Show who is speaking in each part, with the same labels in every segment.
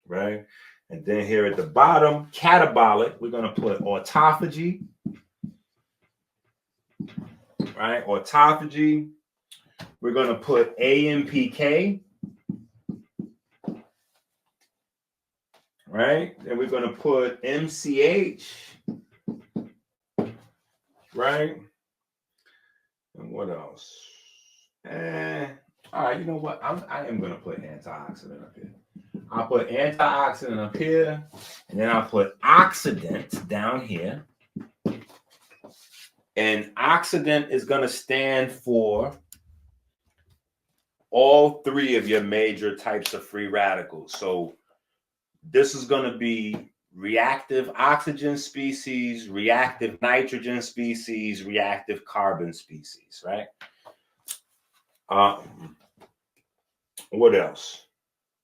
Speaker 1: right? And then here at the bottom, catabolic, we're going to put autophagy, right? Autophagy. We're going to put AMPK, right? And we're going to put MCH, right? And what else? All right, you know what? I am going to put antioxidant up here. I'll put antioxidant up here, and then I'll put oxidant down here. And oxidant is going to stand for all three of your major types of free radicals. So this is going to be reactive oxygen species, reactive nitrogen species, reactive carbon species, right? What else?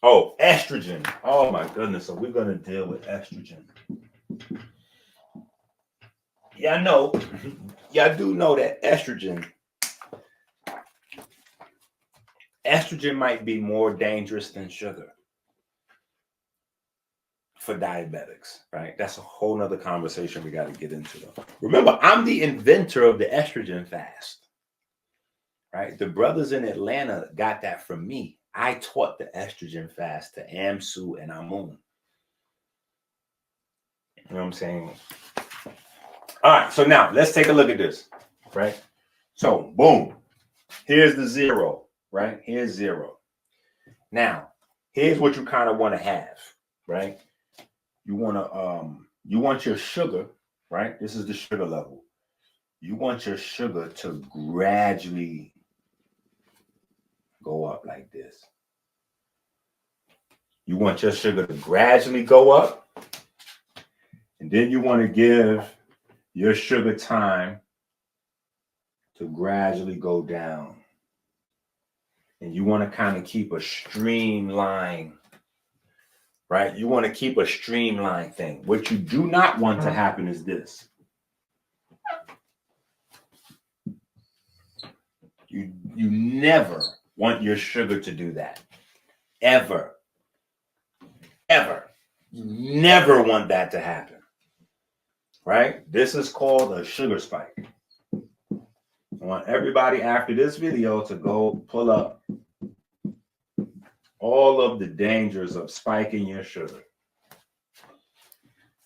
Speaker 1: Oh, estrogen. Oh my goodness. So we're going to deal with estrogen. Yeah, I know. Yeah, I do know that estrogen might be more dangerous than sugar for diabetics, right? That's a whole nother conversation we got to get into though. Remember, I'm the inventor of the estrogen fast, right? The brothers in Atlanta got that from me. I taught the estrogen fast to Amsu and Amun. You know what I'm saying? All right, so now let's take a look at this, right? So boom, here's the zero, right? Here's zero. Now, here's what you kind of want to have, right? You want your sugar, right? This is the sugar level. You want your sugar to gradually go up like this. You want your sugar to gradually go up, and then you want to give your sugar time to gradually go down. And you want to kind of keep a streamline, right? You want to keep a streamlined thing. What you do not want to happen is this. You never want your sugar to do that. Ever. Ever. You never want that to happen. Right? This is called a sugar spike. I want everybody after this video to go pull up all of the dangers of spiking your sugar.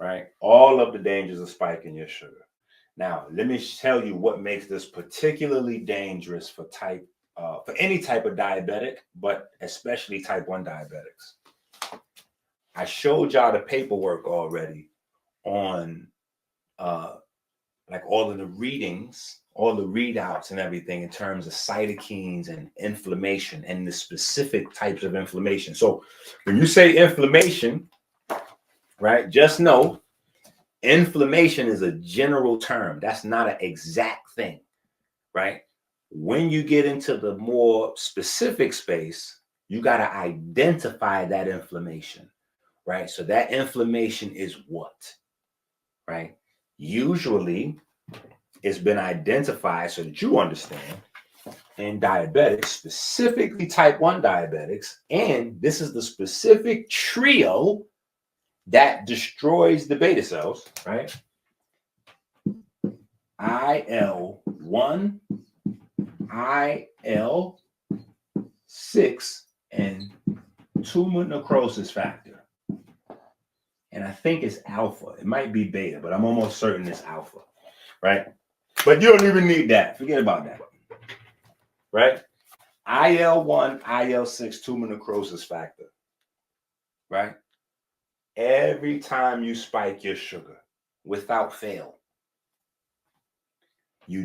Speaker 1: Right? All of the dangers of spiking your sugar. Now, let me tell you what makes this particularly dangerous for any type of diabetic, but especially type 1 diabetics. I showed y'all the paperwork already on like all of the readings, all the readouts and everything in terms of cytokines and inflammation and the specific types of inflammation. So when you say inflammation, right, just know inflammation is a general term. That's not an exact thing, right? When you get into the more specific space, you got to identify that inflammation, right? So that inflammation is what, right? Usually it's been identified so that you understand in diabetics, specifically type 1 diabetics, and this is the specific trio that destroys the beta cells, right? IL-1, IL-6, and tumor necrosis factor. And I think it's alpha. It might be beta, but I'm almost certain it's alpha, right? But you don't even need that. Forget about that, right? IL-1, IL-6, tumor necrosis factor, right? Every time you spike your sugar, without fail, you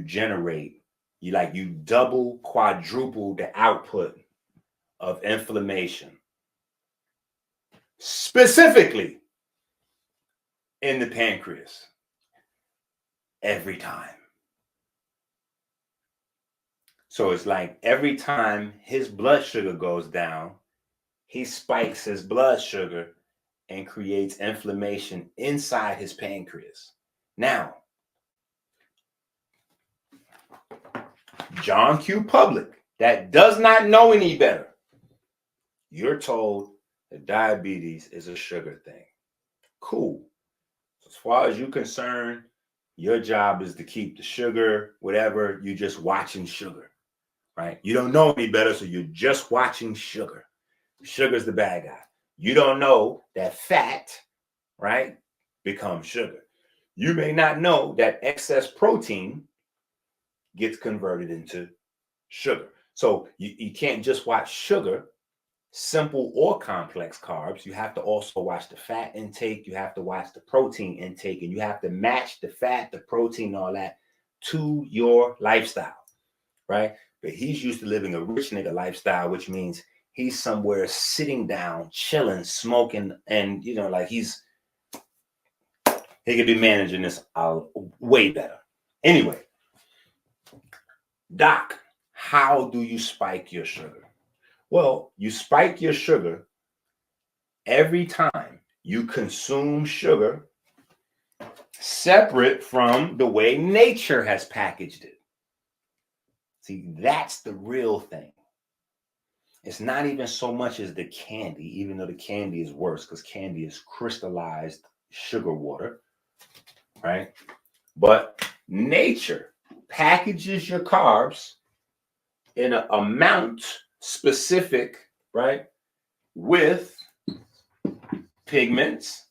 Speaker 1: double, quadruple the output of inflammation, specifically in the pancreas, every time. So it's like every time his blood sugar goes down, he spikes his blood sugar and creates inflammation inside his pancreas. Now, John Q. Public, that does not know any better, you're told that diabetes is a sugar thing. Cool. As far as you're concerned, your job is to keep the sugar, whatever, you're just watching sugar, right? You don't know any better, so you're just watching sugar. Sugar's the bad guy. You don't know that fat, right, becomes sugar. You may not know that excess protein gets converted into sugar. So you can't just watch sugar, simple or complex carbs. You have to also watch the fat intake. You have to watch the protein intake, and you have to match the fat, the protein, all that to your lifestyle, right? But he's used to living a rich nigga lifestyle, which means he's somewhere sitting down, chilling, smoking, and like he could be managing this way better. Anyway, Doc, how do you spike your sugar? Well, you spike your sugar every time you consume sugar separate from the way nature has packaged it. See, that's the real thing. It's not even so much as the candy, even though the candy is worse because candy is crystallized sugar water, right? But nature packages your carbs in an amount specific, right, with pigments,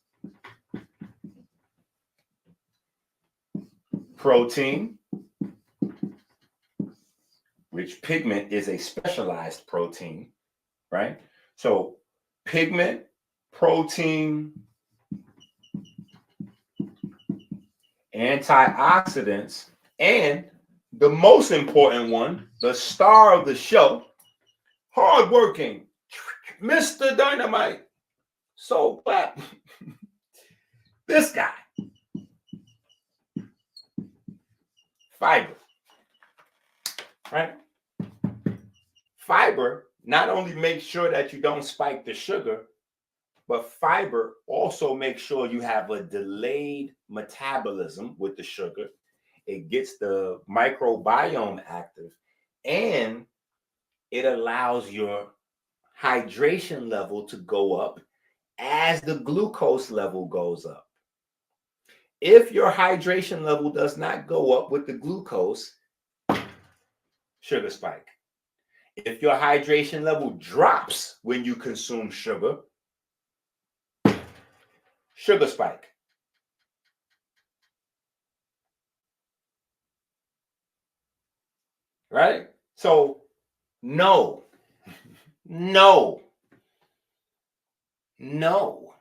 Speaker 1: protein, which pigment is a specialized protein, right? So pigment, protein, antioxidants, and the most important one, the star of the show, hardworking, Mr. Dynamite, so clap. This guy, fiber, right? Fiber not only makes sure that you don't spike the sugar, but fiber also makes sure you have a delayed metabolism with the sugar. It gets the microbiome active, and it allows your hydration level to go up as the glucose level goes up. If your hydration level does not go up with the glucose, sugar spike. If your hydration level drops when you consume sugar, sugar spike. Right? So, no, no, no,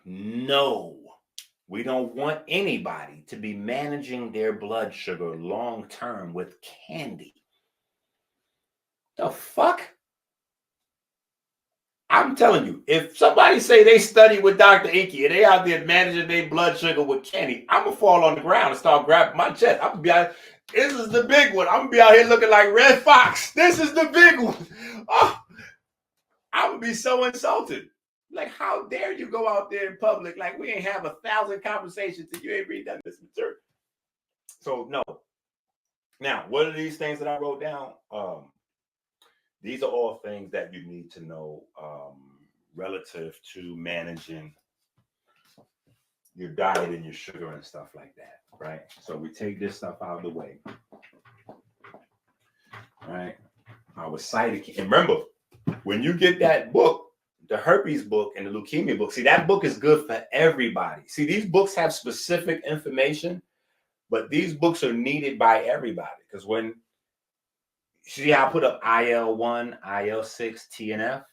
Speaker 1: no. We don't want anybody to be managing their blood sugar long term with candy. The fuck? I'm telling you, if somebody say they study with Dr. Enqi and they out there managing their blood sugar with candy, I'm gonna fall on the ground and start grabbing my chest. I'm gonna be out. This is the big one. I'm gonna be out here looking like Red Fox. This is the big one. Oh, I'm gonna be so insulted. Like, how dare you go out there in public like we ain't have 1,000 conversations and you ain't read that this material. So no. Now, what are these things that I wrote down? These are all things that you need to know relative to managing your diet and your sugar and stuff like that, right? So we take this stuff out of the way, right? Our cytokine. And remember, when you get that book, the herpes book and the leukemia book, see, that book is good for everybody. See, these books have specific information, but these books are needed by everybody because when see how I put up IL-1, IL-6, TNF?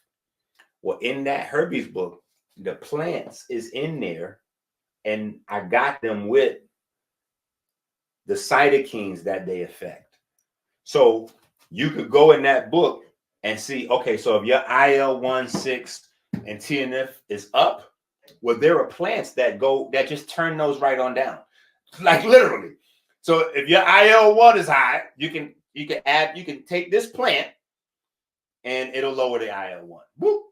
Speaker 1: Well, in that herpes book, the plants is in there, and I got them with the cytokines that they affect. So you could go in that book and see, okay, so if your IL-1, 6, and TNF is up, well, there are plants that just turn those right on down. Like literally. So if your IL-1 is high, you can take this plant and it'll lower the IL-1. Whoop.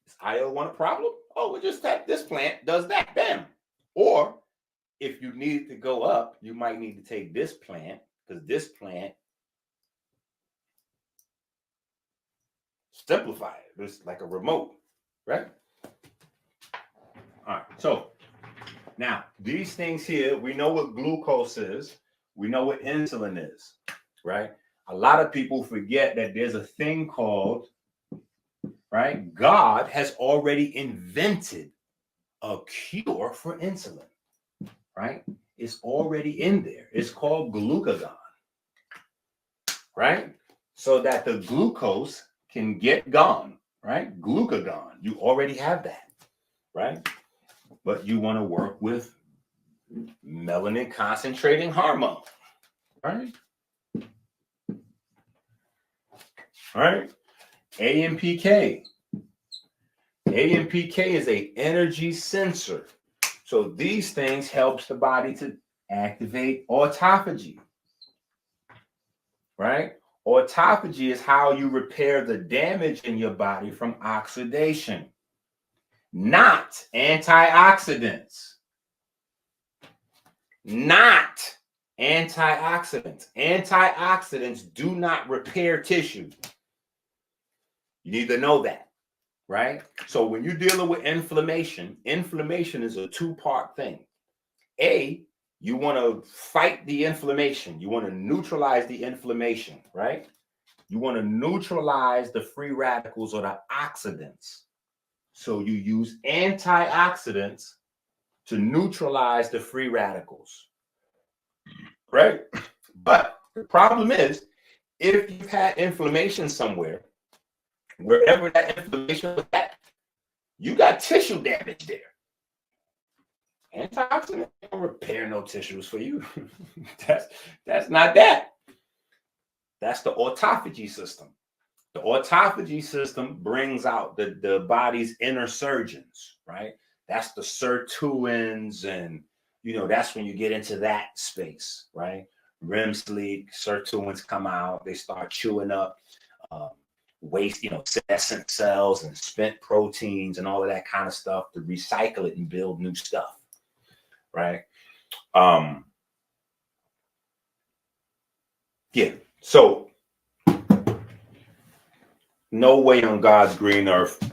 Speaker 1: Is IL-1 a problem? Oh, we just tap this plant, does that, bam. Or if you need it to go up, you might need to take this plant because this plant simplify it. It's like a remote, right? All right. So now these things here, we know what glucose is. We know what insulin is, right? A lot of people forget that there's a thing called, right? God has already invented a cure for insulin, right? It's already in there. It's called glucagon, right? So that the glucose can get gone, right? Glucagon, you already have that, right? But you want to work with melanin concentrating hormone, right? All right. AMPK. AMPK is a energy sensor. So these things helps the body to activate autophagy, right? Autophagy is how you repair the damage in your body from oxidation, not antioxidants. Not antioxidants. Antioxidants do not repair tissue. You need to know that, right? So when you're dealing with inflammation, inflammation is a two-part thing. A, you want to fight the inflammation. You want to neutralize the inflammation, right? You want to neutralize the free radicals or the oxidants. So you use antioxidants to neutralize the free radicals, right? But the problem is, if you've had inflammation somewhere, wherever that inflammation was at, you got tissue damage there. Antioxidants don't repair no tissues for you. that's not that. That's the autophagy system. The autophagy system brings out the body's inner surgeons, right? That's the sirtuins, and that's when you get into that space, right? REM sleep, sirtuins come out, they start chewing up waste, senescent cells and spent proteins and all of that kind of stuff to recycle it and build new stuff, right? Yeah. So no way on God's green earth.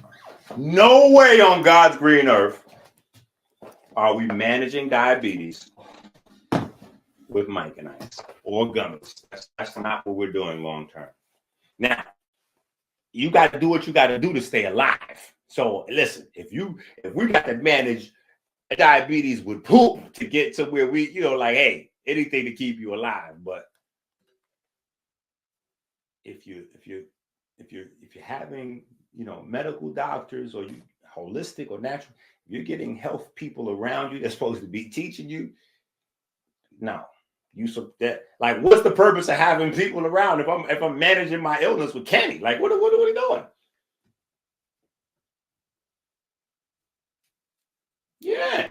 Speaker 1: No way on God's green earth are we managing diabetes with Mike and Ice or gummies. That's not what we're doing long term. Now, you got to do what you got to do to stay alive. So listen, if we got to manage diabetes with poop to get to where we, like, hey, anything to keep you alive. But if you're having, medical doctors or you holistic or natural, you're getting health people around you that's supposed to be teaching you. No, like, what's the purpose of having people around if I'm managing my illness with Kenny? Like, what are we doing? Yeah.